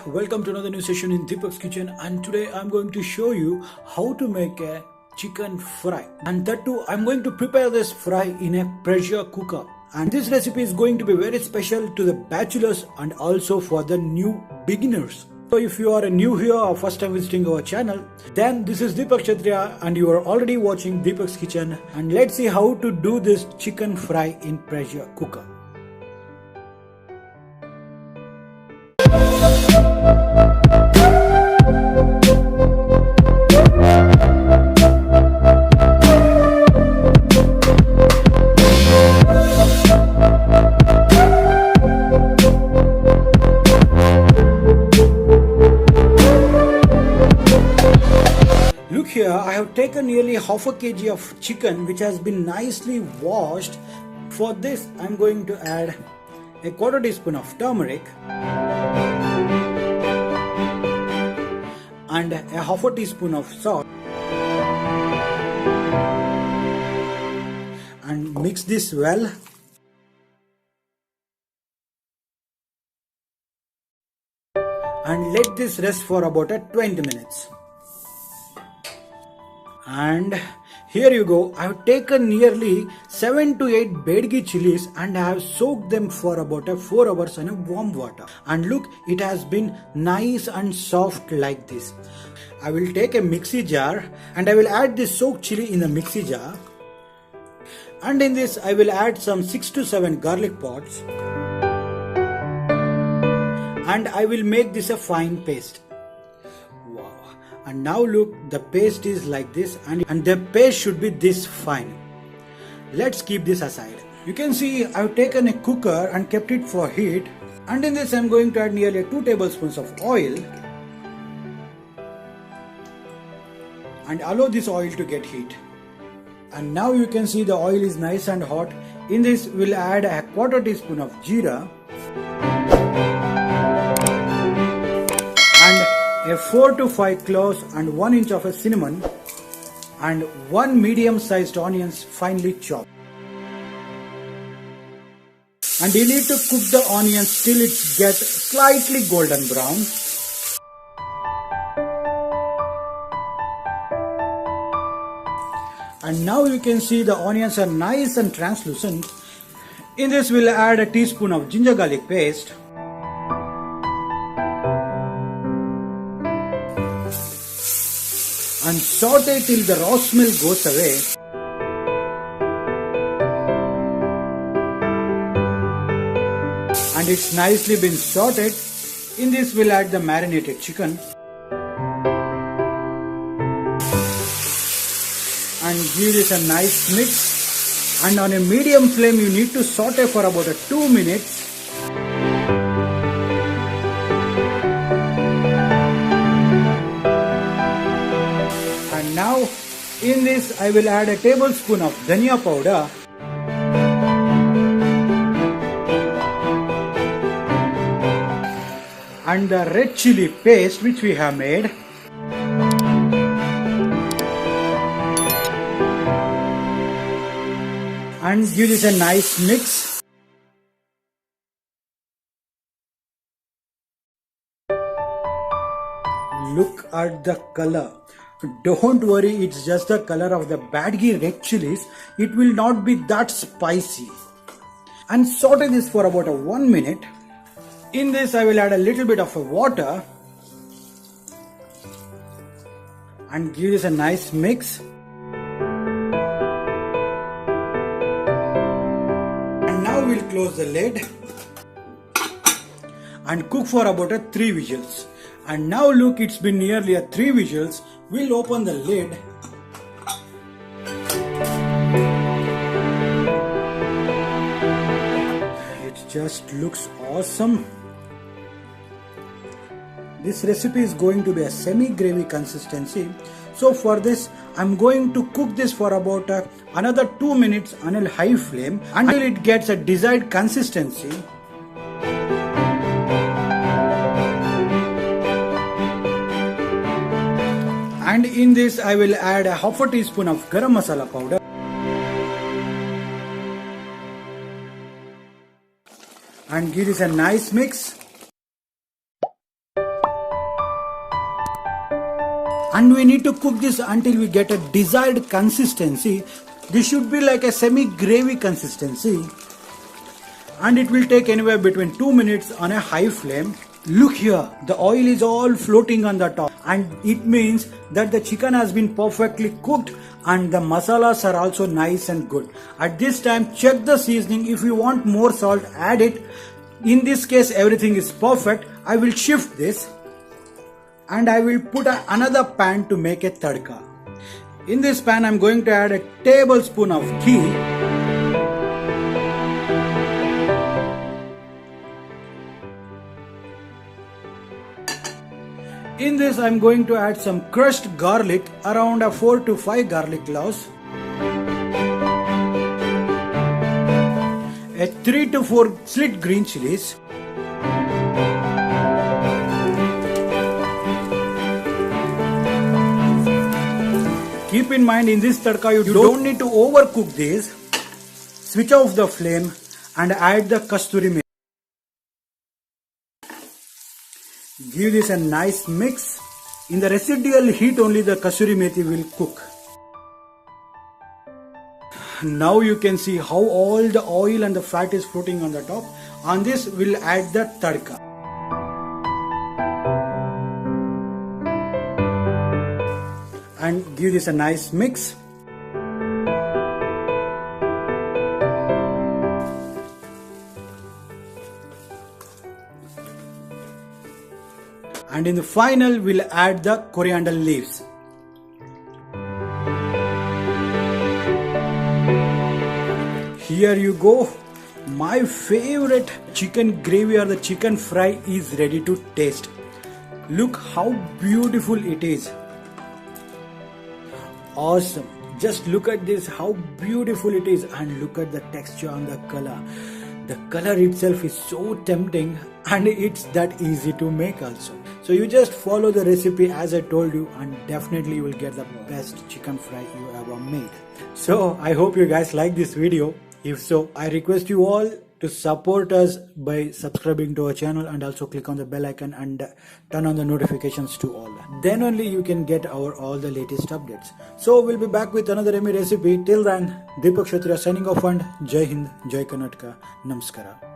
welcome to another new session in Deepak's kitchen, and today I'm going to show you how to make a chicken fry, and that too I'm going to prepare this fry in a pressure cooker. And this recipe is going to be very special to the bachelors and also for the new beginners. So if you are new here or first time visiting our channel, then this is Deepak Kshatriya and you are already watching Deepak's kitchen, and let's see how to do this chicken fry in pressure cooker. Look here, I have taken nearly half a kg of chicken which has been nicely washed. For this I am going to add a quarter teaspoon of turmeric and a half a teaspoon of salt, and mix this well. And let this rest for about 20 minutes. And here you go, I have taken nearly 7 to 8 bedgi chilies and I have soaked them for about 4 hours in a warm water. And look, it has been nice and soft like this. I will take a mixie jar and I will add this soaked chili in the mixie jar. And in this I will add some 6 to 7 garlic pods. And I will make this a fine paste. Wow. And now look, the paste is like this, and the paste should be this fine. Let's keep this aside. You can see I've taken a cooker and kept it for heat, and in this I'm going to add nearly 2 tablespoons of oil and allow this oil to get heat. And now you can see the oil is nice and hot. In this we'll add a quarter teaspoon of jeera and a 4 to 5 cloves and 1 inch of a cinnamon and 1 medium sized onions finely chopped. And you need to cook the onions till it gets slightly golden brown. And now you can see the onions are nice and translucent. In this we'll add a teaspoon of ginger garlic paste and saute till the raw smell goes away. And it's nicely been sauteed. In this we'll add the marinated chicken and give this a nice mix. And on a medium flame you need to saute for about 2 minutes. Now in this I will add a tablespoon of dhania powder and the red chilli paste which we have made, and give this a nice mix. Look at the color. Don't worry, it's just the color of the badgi red chilies. It will not be that spicy. And saute this for about 1 minute. In this I will add a little bit of water and give this a nice mix. And now we'll close the lid and cook for about 3 whistles. And now look, it's been nearly 3 whistles. We'll open the lid it just looks awesome. This recipe is going to be a semi-gravy consistency. So for this I'm going to cook this for about another 2 minutes on a high flame until it gets a desired consistency. And in this I will add a half a teaspoon of garam masala powder and give this a nice mix. And we need to cook this until we get a desired consistency. This should be like a semi-gravy consistency. And it will take anywhere between 2 minutes on a high flame. Look here, the oil is all floating on the top, and it means that the chicken has been perfectly cooked and the masalas are also nice and good. At this time, check the seasoning. If you want more salt, add it. In this case, everything is perfect. I will shift this and I will put another pan to make a tadka. In this pan, I am going to add a tablespoon of ghee. In this, I am going to add some crushed garlic, around 4 to 5 garlic cloves, a 3 to 4 slit green chilies, keep in mind, in this tadka you don't need to overcook this. Switch off the flame and add the kasturi methi. Give this a nice mix. In the residual heat only the kasturi methi will cook. Now you can see how all the oil and the fat is floating on the top. On this we'll add the tadka. And give this a nice mix. And in the final, we'll add the coriander leaves. Here you go. My favorite chicken gravy or the chicken fry is ready to taste. Look how beautiful it is. Awesome. Just look at this, how beautiful it is, and look at the texture and the color. The color itself is so tempting, and it's that easy to make also. So you just follow the recipe as I told you, and definitely you will get the best chicken fry you ever made. So I hope you guys like this video. If so, I request you all to support us by subscribing to our channel and also click on the bell icon and turn on the notifications to all. Then only you can get all the latest updates. So we'll be back with another yummy recipe. Till then, Deepak Kshatriya signing off, and Jai Hind, Jai Karnataka, Namaskara.